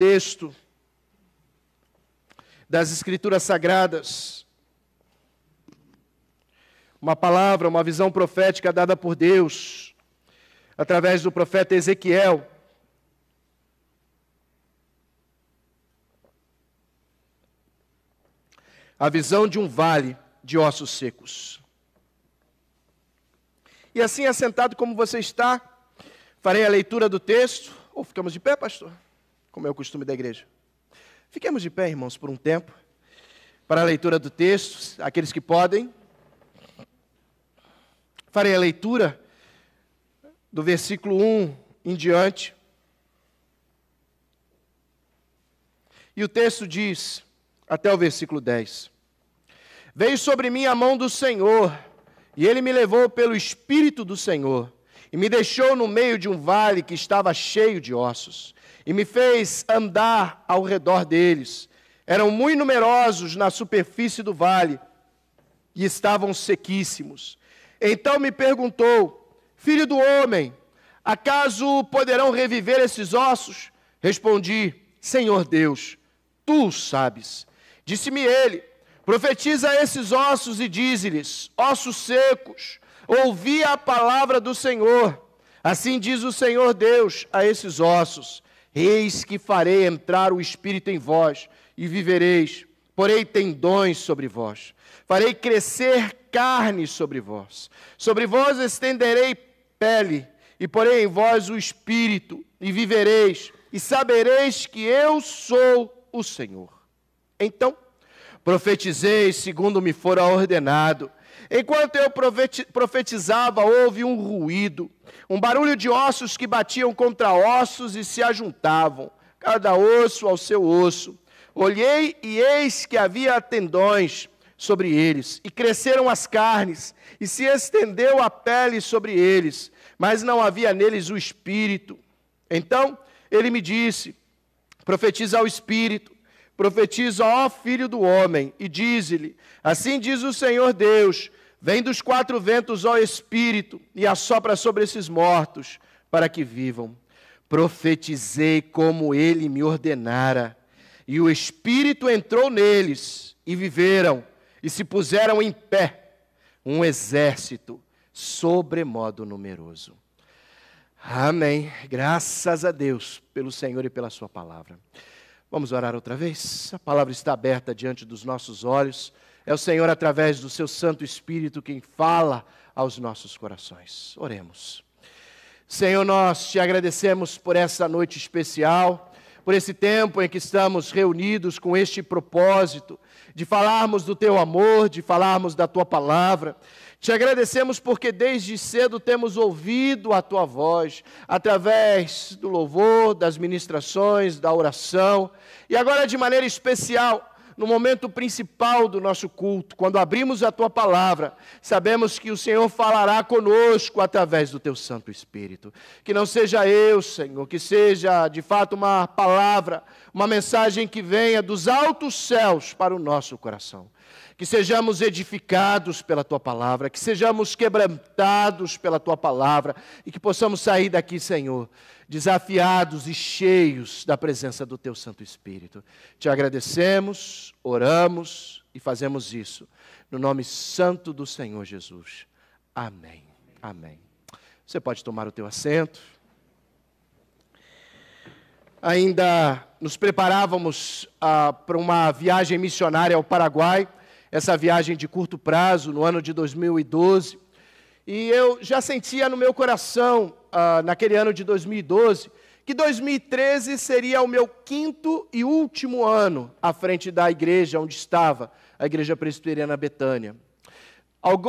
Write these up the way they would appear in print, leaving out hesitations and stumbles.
texto das Escrituras Sagradas, uma palavra, uma visão profética dada por Deus, através do profeta Ezequiel. A visão de um vale de ossos secos. E assim, assentado como você está, farei a leitura do texto. Ou ficamos de pé, pastor? Como é o costume da igreja. Fiquemos de pé, irmãos, por um tempo, para a leitura do texto, aqueles que podem. Farei a leitura do versículo 1 em diante. E o texto diz, até o versículo 10. Veio sobre mim a mão do Senhor, e Ele me levou pelo Espírito do Senhor, e me deixou no meio de um vale que estava cheio de ossos, e me fez andar ao redor deles. Eram muito numerosos na superfície do vale, e estavam sequíssimos. Então me perguntou, filho do homem, acaso poderão reviver esses ossos? Respondi, Senhor Deus, tu o sabes. Disse-me ele, profetiza a esses ossos e dize-lhes, ossos secos, ouvi a palavra do Senhor. Assim diz o Senhor Deus a esses ossos, eis que farei entrar o Espírito em vós, e vivereis, porei tendões sobre vós, farei crescer carne sobre vós estenderei pele, e porei em vós o Espírito, e vivereis, e sabereis que eu sou o Senhor. Então, profetizei segundo me fora ordenado. Enquanto eu profetizava, houve um ruído, um barulho de ossos que batiam contra ossos e se ajuntavam, cada osso ao seu osso. Olhei e eis que havia tendões sobre eles, e cresceram as carnes, e se estendeu a pele sobre eles, mas não havia neles o Espírito. Então ele me disse, profetiza ao Espírito, profetiza, ó filho do homem, e dize-lhe, assim diz o Senhor Deus, vem dos quatro ventos, ó Espírito, e assopra sobre esses mortos, para que vivam. Profetizei como ele me ordenara, e o Espírito entrou neles, e viveram, e se puseram em pé, um exército sobremodo numeroso. Amém. Graças a Deus pelo Senhor e pela sua palavra. Vamos orar outra vez? A palavra está aberta diante dos nossos olhos. É o Senhor, através do seu Santo Espírito, quem fala aos nossos corações. Oremos. Senhor, nós te agradecemos por essa noite especial, por esse tempo em que estamos reunidos com este propósito de falarmos do teu amor, de falarmos da tua palavra. Te agradecemos porque desde cedo temos ouvido a tua voz, através do louvor, das ministrações, da oração, e agora de maneira especial, no momento principal do nosso culto, quando abrimos a tua palavra, sabemos que o Senhor falará conosco através do teu Santo Espírito. Que não seja eu, Senhor, que seja de fato uma palavra, uma mensagem que venha dos altos céus para o nosso coração. Que sejamos edificados pela tua palavra, que sejamos quebrantados pela tua palavra e que possamos sair daqui, Senhor, desafiados e cheios da presença do teu Santo Espírito. Te agradecemos, oramos e fazemos isso no nome santo do Senhor Jesus. Amém. Amém. Você pode tomar o teu assento. Ainda nos preparávamos para uma viagem missionária ao Paraguai, essa viagem de curto prazo, no ano de 2012, e eu já sentia no meu coração, naquele ano de 2012, que 2013 seria o meu quinto e último ano à frente da igreja onde estava, a Igreja Presbiteriana Betânia.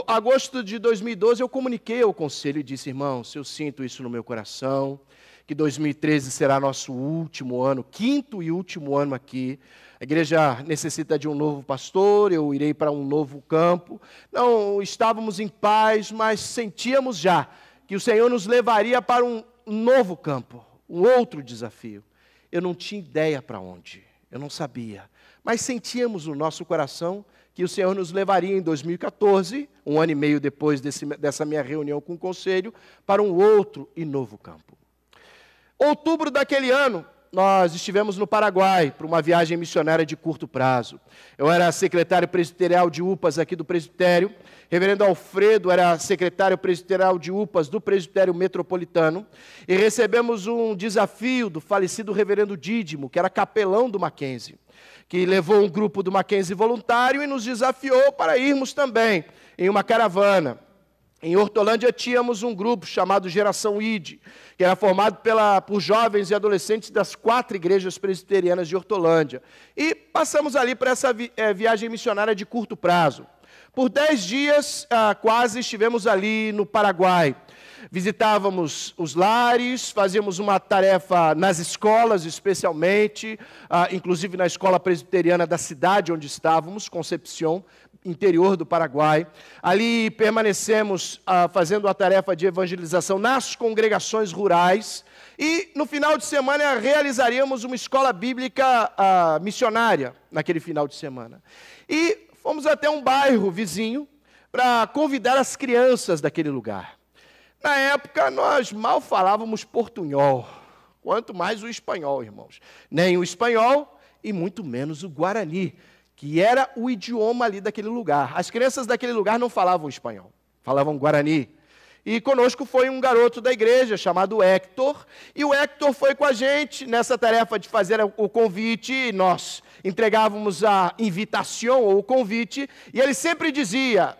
Agosto de 2012 eu comuniquei ao conselho e disse, irmãos, eu sinto isso no meu coração, que 2013 será nosso último ano, quinto e último ano aqui. A igreja necessita de um novo pastor, eu irei para um novo campo. Não estávamos em paz, mas sentíamos já que o Senhor nos levaria para um novo campo, um outro desafio. Eu não tinha ideia para onde, eu não sabia, mas sentíamos no nosso coração que o Senhor nos levaria em 2014, um ano e meio depois dessa minha reunião com o conselho, para um outro e novo campo. Outubro daquele ano, nós estivemos no Paraguai para uma viagem missionária de curto prazo. Eu era secretário presbiterial de UPAs aqui do presbitério, reverendo Alfredo era secretário presbiterial de UPAs do presbitério metropolitano, e recebemos um desafio do falecido reverendo Dídimo, que era capelão do Mackenzie, que levou um grupo do Mackenzie voluntário e nos desafiou para irmos também em uma caravana. Em Hortolândia tínhamos um grupo chamado Geração ID, que era formado por jovens e adolescentes das 4 igrejas presbiterianas de Hortolândia. E passamos ali para essa viagem missionária de curto prazo. Por 10 dias, quase, estivemos ali no Paraguai. Visitávamos os lares, fazíamos uma tarefa nas escolas, especialmente, inclusive na escola presbiteriana da cidade onde estávamos, Concepción, interior do Paraguai. Ali permanecemos fazendo a tarefa de evangelização nas congregações rurais e no final de semana realizaríamos uma escola bíblica missionária naquele final de semana. E fomos até um bairro vizinho para convidar as crianças daquele lugar. Na época nós mal falávamos portunhol, quanto mais o espanhol, irmãos. Nem o espanhol e muito menos o guarani, que era o idioma ali daquele lugar. As crianças daquele lugar não falavam espanhol, falavam guarani. E conosco foi um garoto da igreja chamado Héctor, e o Héctor foi com a gente nessa tarefa de fazer o convite, e nós entregávamos a invitação ou o convite, e ele sempre dizia,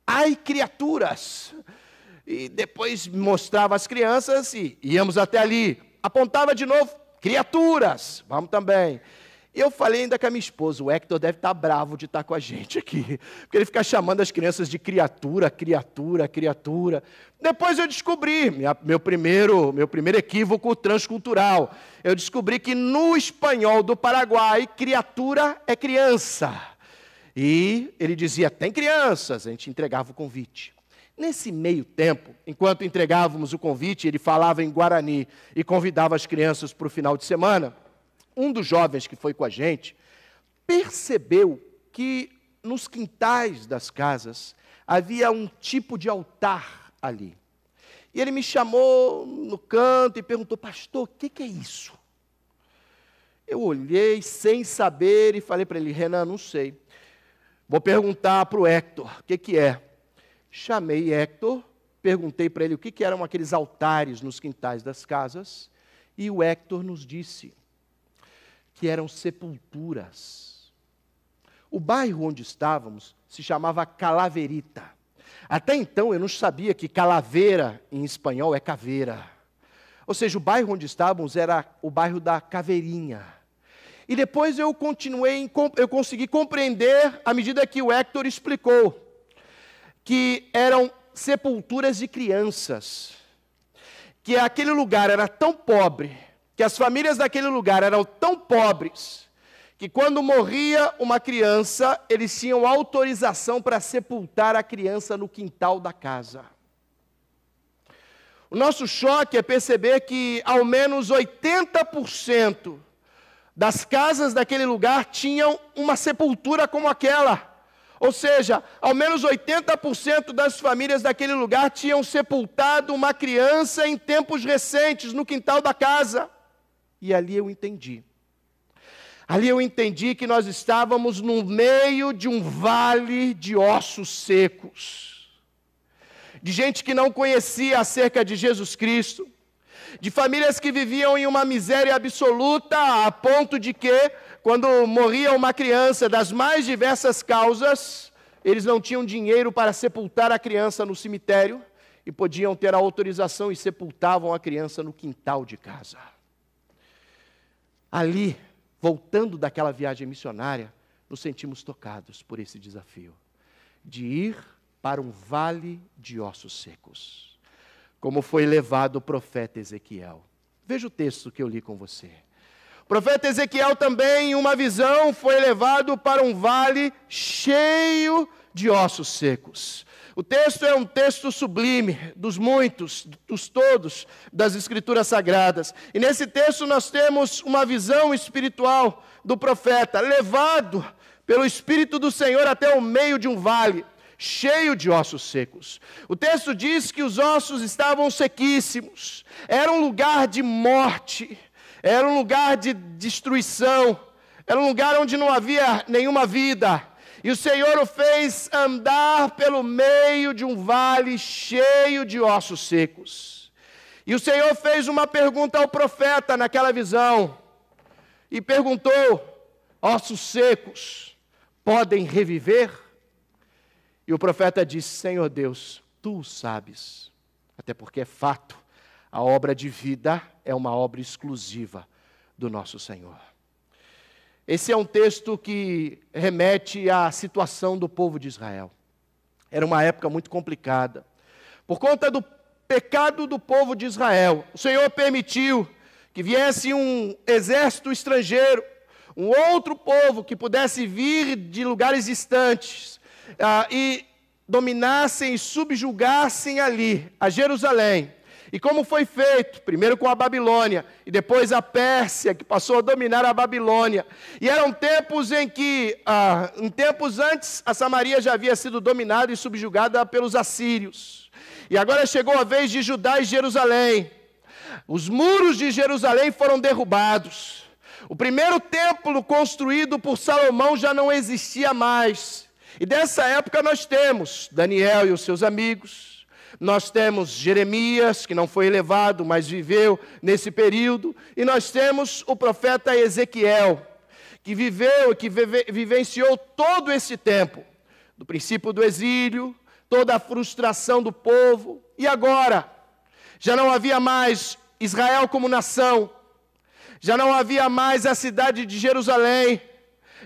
ai criaturas, e depois mostrava as crianças e íamos até ali, apontava de novo, criaturas, vamos também. E eu falei ainda com a minha esposa, o Héctor deve estar bravo de estar com a gente aqui, porque ele fica chamando as crianças de criatura, criatura, criatura. Depois eu descobri, meu primeiro equívoco transcultural, eu descobri que no espanhol do Paraguai, criatura é criança. E ele dizia, tem crianças, a gente entregava o convite. Nesse meio tempo, enquanto entregávamos o convite, ele falava em guarani e convidava as crianças para o final de semana, um dos jovens que foi com a gente percebeu que nos quintais das casas havia um tipo de altar ali. E ele me chamou no canto e perguntou, pastor, o que é isso? Eu olhei sem saber e falei para ele, Renan, não sei. Vou perguntar para o Héctor, o que é? Chamei Héctor, perguntei para ele o que eram aqueles altares nos quintais das casas, e o Héctor nos disse que eram sepulturas. O bairro onde estávamos se chamava Calaverita. Até então eu não sabia que calaveira em espanhol é caveira. Ou seja, o bairro onde estávamos era o bairro da Caveirinha. E depois eu consegui compreender, à medida que o Héctor explicou, que eram sepulturas de crianças. Que aquele lugar era tão pobre, que as famílias daquele lugar eram tão pobres, que quando morria uma criança, eles tinham autorização para sepultar a criança no quintal da casa. O nosso choque é perceber que ao menos 80% das casas daquele lugar tinham uma sepultura como aquela. Ou seja, ao menos 80% das famílias daquele lugar tinham sepultado uma criança em tempos recentes no quintal da casa. E ali eu entendi. Ali eu entendi que nós estávamos no meio de um vale de ossos secos. De gente que não conhecia acerca de Jesus Cristo. De famílias que viviam em uma miséria absoluta, a ponto de que, quando morria uma criança das mais diversas causas, eles não tinham dinheiro para sepultar a criança no cemitério e podiam ter a autorização e sepultavam a criança no quintal de casa. Ali, voltando daquela viagem missionária, nos sentimos tocados por esse desafio de ir para um vale de ossos secos, como foi levado o profeta Ezequiel. Veja o texto que eu li com você. O profeta Ezequiel também, em uma visão, foi levado para um vale cheio de ossos secos. O texto é um texto sublime, dos muitos, dos todos, das Escrituras Sagradas. E nesse texto nós temos uma visão espiritual do profeta, levado pelo Espírito do Senhor até o meio de um vale, cheio de ossos secos. O texto diz que os ossos estavam sequíssimos, era um lugar de morte, era um lugar de destruição, era um lugar onde não havia nenhuma vida. E o Senhor o fez andar pelo meio de um vale cheio de ossos secos. E o Senhor fez uma pergunta ao profeta naquela visão. E perguntou: ossos secos podem reviver? E o profeta disse: Senhor Deus, tu o sabes. Até porque é fato, a obra de vida é uma obra exclusiva do nosso Senhor. Esse é um texto que remete à situação do povo de Israel. Era uma época muito complicada. Por conta do pecado do povo de Israel, o Senhor permitiu que viesse um exército estrangeiro, um outro povo que pudesse vir de lugares distantes e dominassem e subjugassem ali a Jerusalém. E como foi feito, primeiro com a Babilônia, e depois a Pérsia, que passou a dominar a Babilônia. E eram tempos em que, em tempos antes, a Samaria já havia sido dominada e subjugada pelos assírios. E agora chegou a vez de Judá e Jerusalém. Os muros de Jerusalém foram derrubados. O primeiro templo construído por Salomão já não existia mais. E dessa época nós temos Daniel e os seus amigos. Nós temos Jeremias, que não foi elevado, mas viveu nesse período. E nós temos o profeta Ezequiel, que viveu e que vivenciou todo esse tempo. Do princípio do exílio, toda a frustração do povo. E agora, já não havia mais Israel como nação. Já não havia mais a cidade de Jerusalém.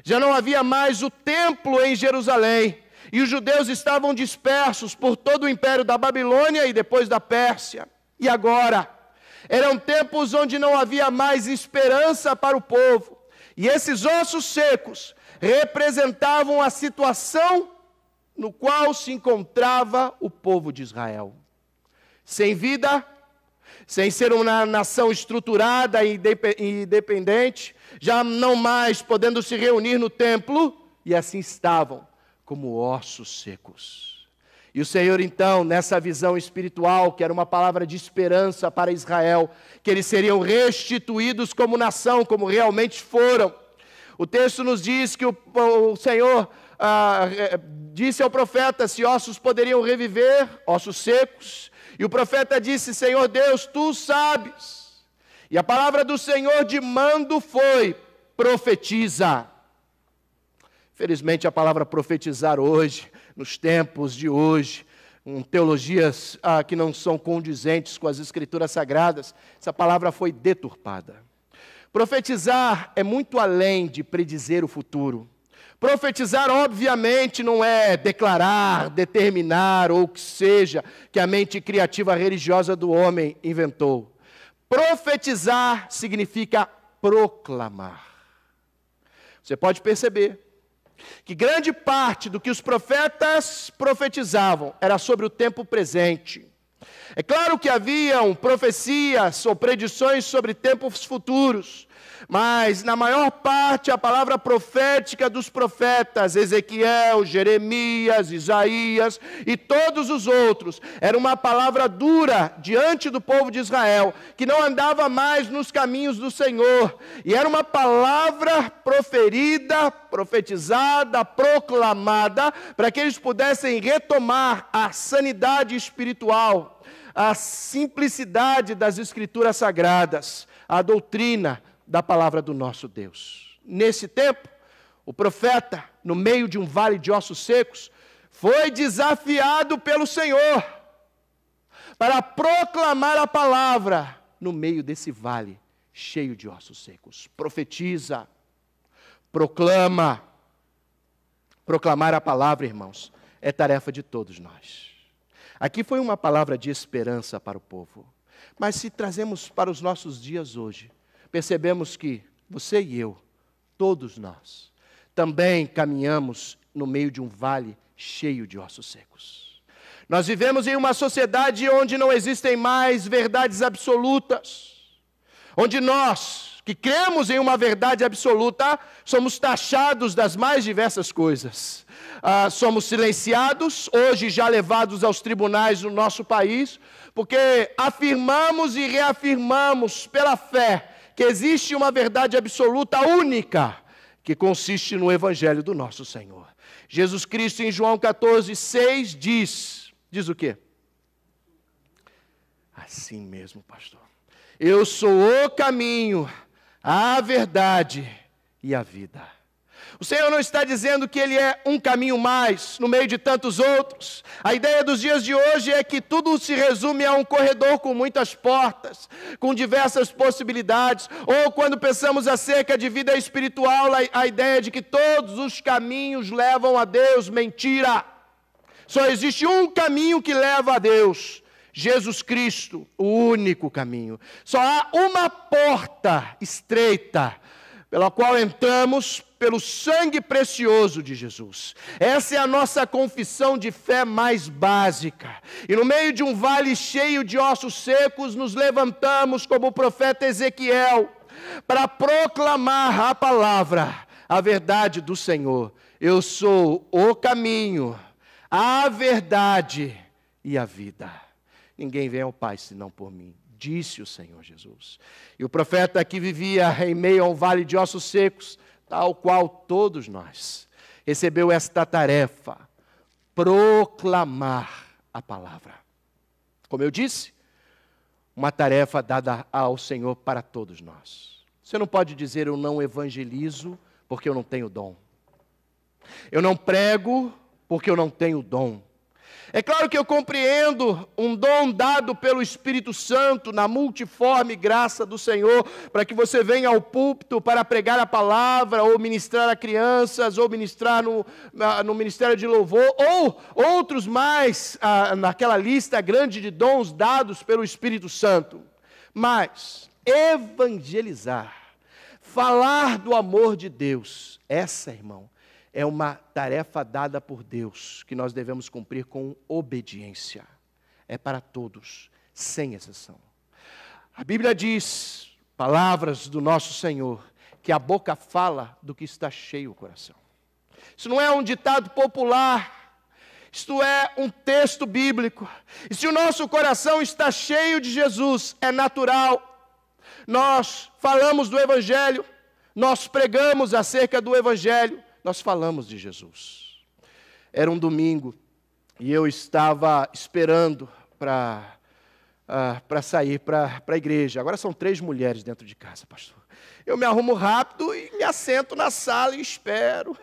Já não havia mais o templo em Jerusalém. E os judeus estavam dispersos por todo o império da Babilônia e depois da Pérsia. E agora, eram tempos onde não havia mais esperança para o povo. E esses ossos secos representavam a situação no qual se encontrava o povo de Israel. Sem vida, sem ser uma nação estruturada e independente, já não mais podendo se reunir no templo, e assim estavam, como ossos secos. E o Senhor então, nessa visão espiritual, que era uma palavra de esperança para Israel, que eles seriam restituídos como nação, como realmente foram. O texto nos diz que o Senhor disse ao profeta se ossos poderiam reviver, ossos secos. E o profeta disse: Senhor Deus, tu sabes. E a palavra do Senhor de mando foi: profetiza. Felizmente a palavra profetizar hoje, nos tempos de hoje, com teologias que não são condizentes com as Escrituras Sagradas, essa palavra foi deturpada. Profetizar é muito além de predizer o futuro. Profetizar, obviamente, não é declarar, determinar, ou o que seja, que a mente criativa religiosa do homem inventou. Profetizar significa proclamar. Você pode perceber que grande parte do que os profetas profetizavam era sobre o tempo presente. É claro que haviam profecias ou predições sobre tempos futuros, mas na maior parte a palavra profética dos profetas, Ezequiel, Jeremias, Isaías e todos os outros, era uma palavra dura diante do povo de Israel, que não andava mais nos caminhos do Senhor, e era uma palavra proferida, profetizada, proclamada, para que eles pudessem retomar a sanidade espiritual, a simplicidade das Escrituras Sagradas, a doutrina da palavra do nosso Deus. Nesse tempo, o profeta, no meio de um vale de ossos secos, foi desafiado pelo Senhor para proclamar a palavra no meio desse vale cheio de ossos secos. Profetiza, proclama. Proclamar a palavra, irmãos, é tarefa de todos nós. Aqui foi uma palavra de esperança para o povo. Mas se trazemos para os nossos dias hoje, percebemos que você e eu, todos nós, também caminhamos no meio de um vale cheio de ossos secos. Nós vivemos em uma sociedade onde não existem mais verdades absolutas, onde nós, que cremos em uma verdade absoluta, somos taxados das mais diversas coisas. Somos silenciados, hoje já levados aos tribunais no nosso país, porque afirmamos e reafirmamos pela fé que existe uma verdade absoluta, única, que consiste no Evangelho do nosso Senhor. Jesus Cristo, em João 14:6, diz o quê? Assim mesmo, pastor. Eu sou o caminho, a verdade e a vida. O Senhor não está dizendo que Ele é um caminho mais, no meio de tantos outros. A ideia dos dias de hoje é que tudo se resume a um corredor com muitas portas, com diversas possibilidades. Ou quando pensamos acerca de vida espiritual, a ideia de que todos os caminhos levam a Deus. Mentira! Só existe um caminho que leva a Deus. Jesus Cristo, o único caminho. Só há uma porta estreita, pela qual entramos pelo sangue precioso de Jesus. Essa é a nossa confissão de fé mais básica. E no meio de um vale cheio de ossos secos, nos levantamos como o profeta Ezequiel, para proclamar a palavra, a verdade do Senhor. Eu sou o caminho, a verdade e a vida. Ninguém vem ao Pai senão por mim, disse o Senhor Jesus. E o profeta aqui vivia em meio a um vale de ossos secos, tal qual todos nós. Recebeu esta tarefa, proclamar a palavra. Como eu disse, uma tarefa dada ao Senhor para todos nós. Você não pode dizer, eu não evangelizo porque eu não tenho dom. Eu não prego porque eu não tenho dom. É claro que eu compreendo um dom dado pelo Espírito Santo na multiforme graça do Senhor, para que você venha ao púlpito para pregar a palavra, ou ministrar a crianças, ou ministrar no ministério de louvor, ou outros mais naquela lista grande de dons dados pelo Espírito Santo. Mas evangelizar, falar do amor de Deus, essa, irmão, é uma tarefa dada por Deus, que nós devemos cumprir com obediência. É para todos, sem exceção. A Bíblia diz, palavras do nosso Senhor, que a boca fala do que está cheio o coração. Isso não é um ditado popular, isto é um texto bíblico. E se o nosso coração está cheio de Jesus, é natural. Nós falamos do Evangelho, nós pregamos acerca do Evangelho, nós falamos de Jesus. Era um domingo e eu estava esperando para sair para a igreja. Agora são 3 mulheres dentro de casa, pastor. Eu me arrumo rápido e me assento na sala e espero.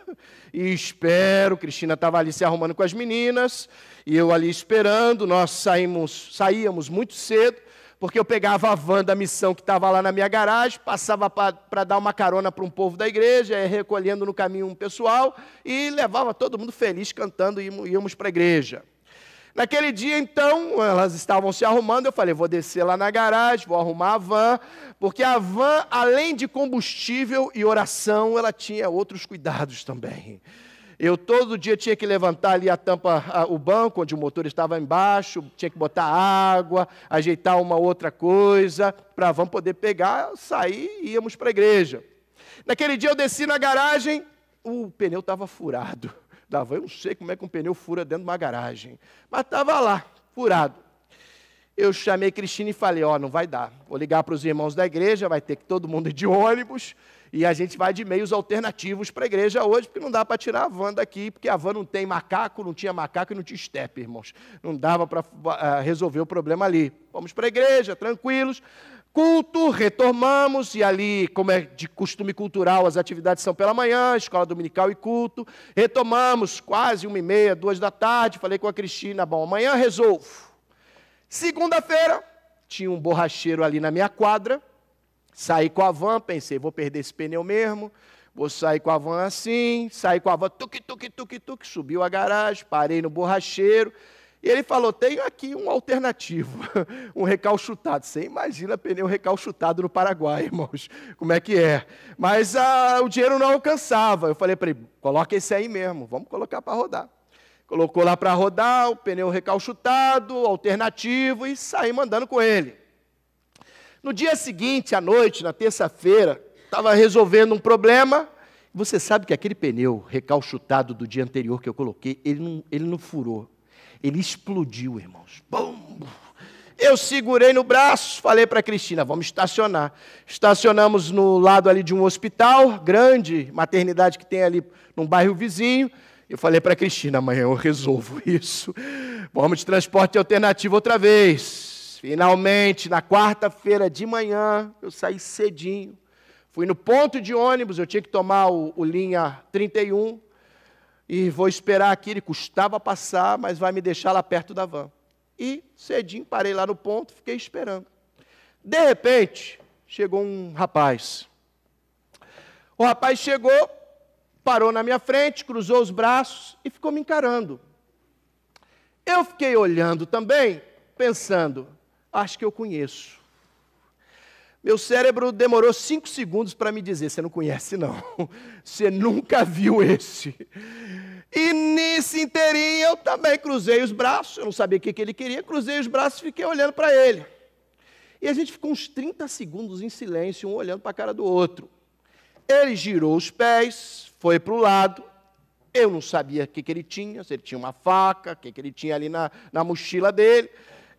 Cristina estava ali se arrumando com as meninas e eu ali esperando. Nós saíamos muito cedo, porque eu pegava a van da missão que estava lá na minha garagem, passava para dar uma carona para um povo da igreja, recolhendo no caminho um pessoal, e levava todo mundo feliz, cantando, e íamos para a igreja. Naquele dia, então, elas estavam se arrumando, eu falei, vou descer lá na garagem, vou arrumar a van, porque a van, além de combustível e oração, ela tinha outros cuidados também. Eu todo dia tinha que levantar ali a tampa, o banco, onde o motor estava embaixo, tinha que botar água, ajeitar uma outra coisa, para a van poder pegar, sair e íamos para a igreja. Naquele dia eu desci na garagem, o pneu estava furado. Da van, eu não sei como é que um pneu fura dentro de uma garagem, mas estava lá, furado. Eu chamei Cristina e falei, não vai dar, vou ligar para os irmãos da igreja, vai ter que todo mundo ir de ônibus, e a gente vai de meios alternativos para a igreja hoje, porque não dá para tirar a van daqui, porque a van não tem macaco, não tinha macaco e não tinha estepe, irmãos. Não dava para resolver o problema ali. Vamos para a igreja, tranquilos. Culto, retomamos, e ali, como é de costume cultural, as atividades são pela manhã, escola dominical e culto. Retomamos, quase 1h30, 2 da tarde, falei com a Cristina, bom, amanhã resolvo. Segunda-feira, tinha um borracheiro ali na minha quadra, saí com a van, pensei, vou perder esse pneu mesmo, vou sair com a van assim, saí com a van, tuque, subiu a garagem, parei no borracheiro, e ele falou, tenho aqui um alternativo, um recalchutado. Você imagina pneu recalchutado no Paraguai, irmãos, como é que é? Mas o dinheiro não alcançava, eu falei para ele, coloca esse aí mesmo, vamos colocar para rodar. Colocou lá para rodar, o pneu recalchutado, alternativo, e saímos andando com ele. No dia seguinte, à noite, na terça-feira, estava resolvendo um problema. Você sabe que aquele pneu recalchutado do dia anterior que eu coloquei, ele não furou. Ele explodiu, irmãos. Bum! Eu segurei no braço, falei para a Cristina, vamos estacionar. Estacionamos no lado ali de um hospital, grande, maternidade que tem ali num bairro vizinho. Eu falei para a Cristina, amanhã eu resolvo isso. Vamos de transporte alternativo outra vez. Finalmente, na quarta-feira de manhã, eu saí cedinho. Fui no ponto de ônibus, eu tinha que tomar o linha 31. E vou esperar aqui, ele custava passar, mas vai me deixar lá perto da van. E cedinho, parei lá no ponto, fiquei esperando. De repente, chegou um rapaz. O rapaz chegou, parou na minha frente, cruzou os braços e ficou me encarando. Eu fiquei olhando também, pensando, acho que eu conheço. Meu cérebro demorou 5 segundos para me dizer, você não conhece não, você nunca viu esse. E nesse inteirinho eu também cruzei os braços, eu não sabia o que ele queria, cruzei os braços e fiquei olhando para ele. E a gente ficou uns 30 segundos em silêncio, um olhando para a cara do outro. Ele girou os pés, foi para o lado, eu não sabia o que ele tinha, se ele tinha uma faca, o que ele tinha ali na mochila dele.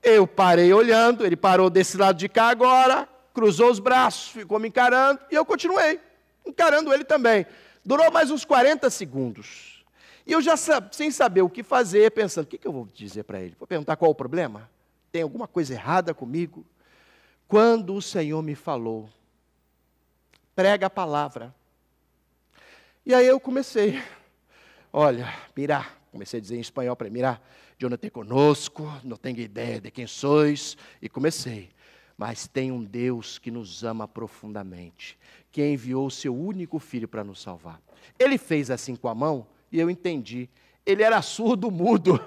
Eu parei olhando, ele parou desse lado de cá agora, cruzou os braços, ficou me encarando, e eu continuei, encarando ele também. Durou mais uns 40 segundos. E eu já, sem saber o que fazer, pensando, o que eu vou dizer para ele? Vou perguntar qual é o problema? Tem alguma coisa errada comigo? Quando o Senhor me falou, prega a palavra. E aí eu comecei, olha, mira, comecei a dizer em espanhol para ele, mira, eu não te conosco, não tenho ideia de quem sois, e comecei. Mas tem um Deus que nos ama profundamente, que enviou o seu único filho para nos salvar. Ele fez assim com a mão e eu entendi. Ele era surdo, mudo.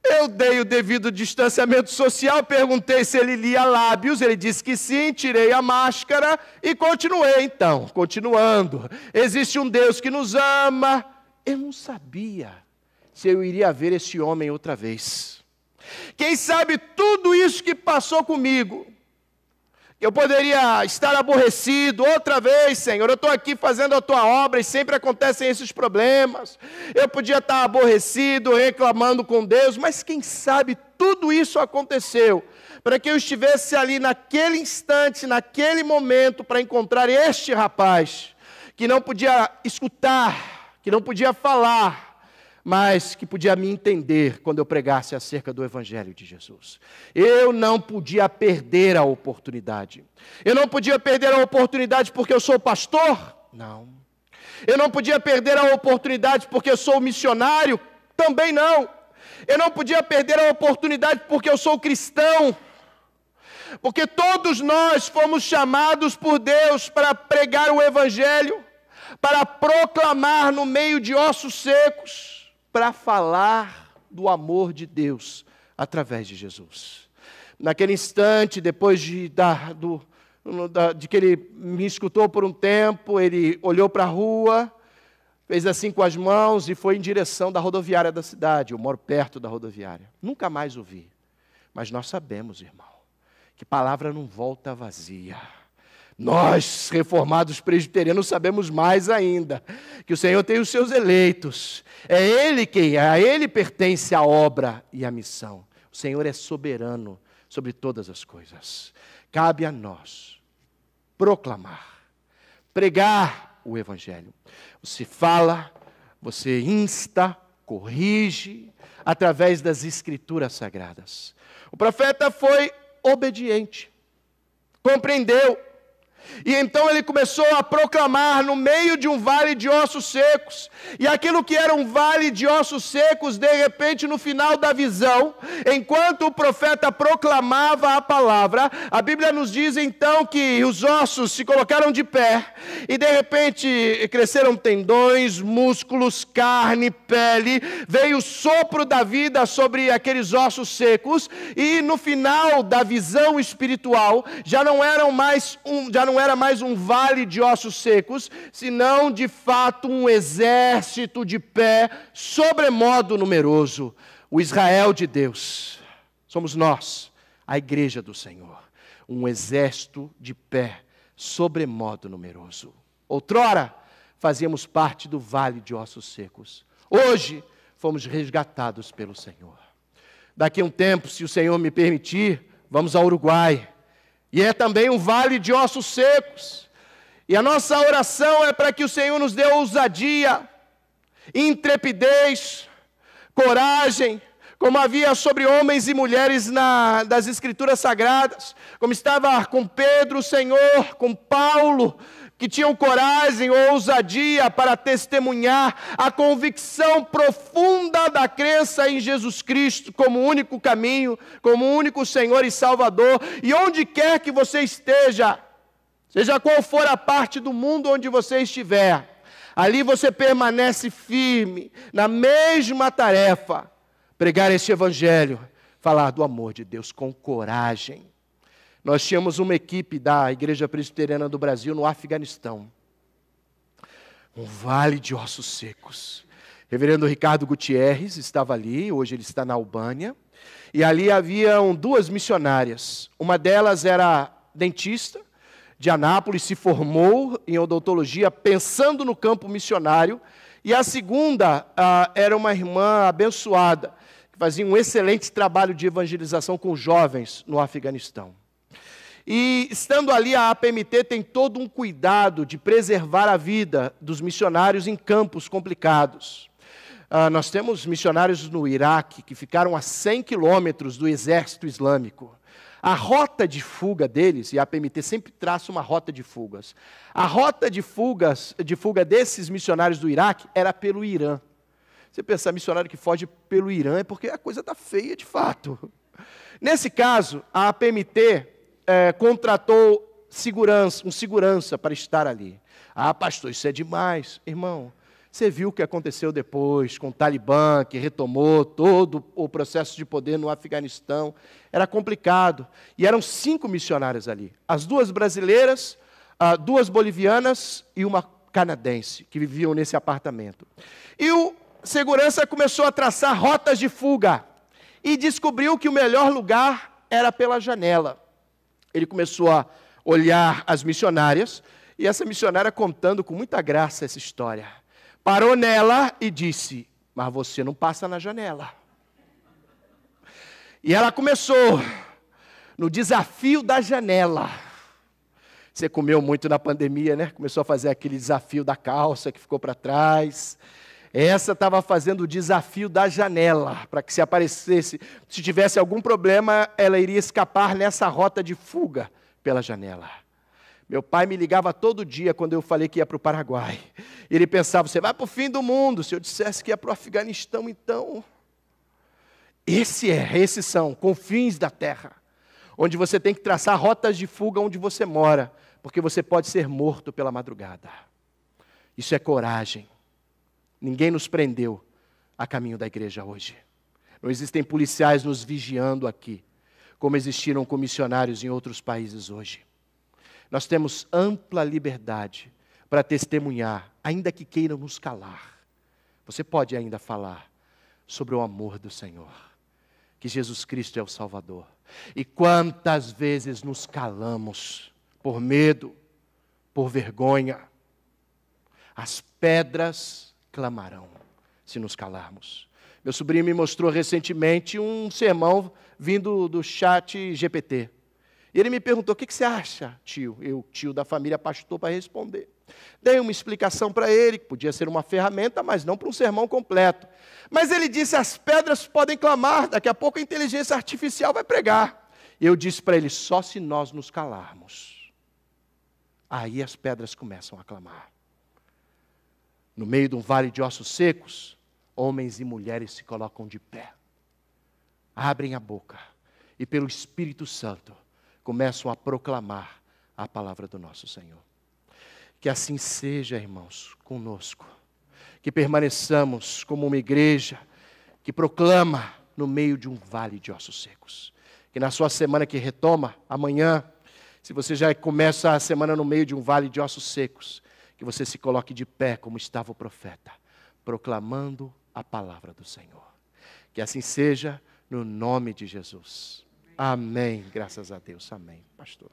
Eu dei o devido distanciamento social, perguntei se ele lia lábios, ele disse que sim, tirei a máscara e continuei então, continuando. Existe um Deus que nos ama. Eu não sabia se eu iria ver esse homem outra vez. Quem sabe tudo isso que passou comigo, eu poderia estar aborrecido outra vez, Senhor, eu estou aqui fazendo a Tua obra e sempre acontecem esses problemas. Eu podia estar aborrecido, reclamando com Deus, mas quem sabe tudo isso aconteceu para que eu estivesse ali naquele instante, naquele momento, para encontrar este rapaz, que não podia escutar, que não podia falar, mas que podia me entender quando eu pregasse acerca do Evangelho de Jesus. Eu não podia perder a oportunidade. Eu não podia perder a oportunidade porque eu sou pastor? Não. Eu não podia perder a oportunidade porque eu sou missionário? Também não. Eu não podia perder a oportunidade porque eu sou cristão? Porque todos nós fomos chamados por Deus para pregar o Evangelho, para proclamar no meio de ossos secos, para falar do amor de Deus através de Jesus. Naquele instante, depois de que ele me escutou por um tempo, ele olhou para a rua, fez assim com as mãos e foi em direção da rodoviária da cidade. Eu moro perto da rodoviária. Nunca mais o vi. Mas nós sabemos, irmão, que palavra não volta vazia. Nós, reformados presbiterianos, sabemos mais ainda, que o Senhor tem os seus eleitos. A Ele pertence a obra e a missão. O Senhor é soberano sobre todas as coisas. Cabe a nós proclamar, pregar o Evangelho. Você fala, você insta, corrige, através das Escrituras Sagradas. O profeta foi obediente, compreendeu. E então ele começou a proclamar no meio de um vale de ossos secos. E aquilo que era um vale de ossos secos, de repente no final da visão, enquanto o profeta proclamava a palavra, a Bíblia nos diz então que os ossos se colocaram de pé. E de repente cresceram tendões, músculos, carne, pele. Veio o sopro da vida sobre aqueles ossos secos. E no final da visão espiritual, já não era mais um vale de ossos secos, senão de fato um exército de pé, sobremodo numeroso. O Israel de Deus, somos nós, a igreja do Senhor, um exército de pé, sobremodo numeroso. Outrora, fazíamos parte do vale de ossos secos. Hoje, fomos resgatados pelo Senhor. Daqui a um tempo, se o Senhor me permitir, vamos ao Uruguai. E é também um vale de ossos secos. E a nossa oração é para que o Senhor nos dê ousadia, intrepidez, coragem, como havia sobre homens e mulheres das Escrituras Sagradas, como estava com Pedro, o Senhor, com Paulo, que tinham coragem ou ousadia para testemunhar a convicção profunda da crença em Jesus Cristo como único caminho, como único Senhor e Salvador. E onde quer que você esteja, seja qual for a parte do mundo onde você estiver, ali você permanece firme na mesma tarefa, pregar este evangelho, falar do amor de Deus com coragem. Nós tínhamos uma equipe da Igreja Presbiteriana do Brasil no Afeganistão. Um vale de ossos secos. Reverendo Ricardo Gutierrez estava ali, hoje ele está na Albânia. E ali haviam 2 missionárias. Uma delas era dentista, de Anápolis, se formou em odontologia pensando no campo missionário. E a segunda era uma irmã abençoada, que fazia um excelente trabalho de evangelização com jovens no Afeganistão. E estando ali, a APMT tem todo um cuidado de preservar a vida dos missionários em campos complicados. Nós temos missionários no Iraque que ficaram a 100 quilômetros do exército islâmico. A rota de fuga deles, e a APMT sempre traça uma rota de fugas. A rota de fuga desses missionários do Iraque era pelo Irã. Você pensar, missionário que foge pelo Irã é porque a coisa está feia de fato. Nesse caso, a APMT contratou um segurança para estar ali. Ah, pastor, isso é demais. Irmão, você viu o que aconteceu depois com o Talibã, que retomou todo o processo de poder no Afeganistão. Era complicado. E eram 5 missionários ali. As 2 brasileiras, 2 bolivianas e uma canadense, que viviam nesse apartamento. E o segurança começou a traçar rotas de fuga. E descobriu que o melhor lugar era pela janela. Ele começou a olhar as missionárias, e essa missionária contando com muita graça essa história. Parou nela e disse, mas você não passa na janela. E ela começou no desafio da janela. Você comeu muito na pandemia, né? Começou a fazer aquele desafio da calça que ficou para trás. Essa estava fazendo o desafio da janela, para que se aparecesse, se tivesse algum problema, ela iria escapar nessa rota de fuga pela janela. Meu pai me ligava todo dia quando eu falei que ia para o Paraguai. Ele pensava, você vai para o fim do mundo. Se eu dissesse que ia para o Afeganistão, então... Esses são confins da terra, onde você tem que traçar rotas de fuga onde você mora, porque você pode ser morto pela madrugada. Isso é coragem. Ninguém nos prendeu a caminho da igreja hoje. Não existem policiais nos vigiando aqui, como existiram com missionários em outros países hoje. Nós temos ampla liberdade para testemunhar, ainda que queiram nos calar. Você pode ainda falar sobre o amor do Senhor, que Jesus Cristo é o Salvador. E quantas vezes nos calamos por medo, por vergonha. As pedras clamarão se nos calarmos. Meu sobrinho me mostrou recentemente um sermão vindo do chat GPT. E ele me perguntou, o que você acha, tio? Eu, tio da família, pastor, para responder. Dei uma explicação para ele, que podia ser uma ferramenta, mas não para um sermão completo. Mas ele disse, as pedras podem clamar, daqui a pouco a inteligência artificial vai pregar. E eu disse para ele, só se nós nos calarmos. Aí as pedras começam a clamar. No meio de um vale de ossos secos, homens e mulheres se colocam de pé. Abrem a boca e pelo Espírito Santo começam a proclamar a palavra do nosso Senhor. Que assim seja, irmãos, conosco. Que permaneçamos como uma igreja que proclama no meio de um vale de ossos secos. Que na sua semana que retoma, amanhã, se você já começa a semana no meio de um vale de ossos secos, que você se coloque de pé como estava o profeta, proclamando a palavra do Senhor. Que assim seja, no nome de Jesus. Amém. Graças a Deus. Amém, pastor.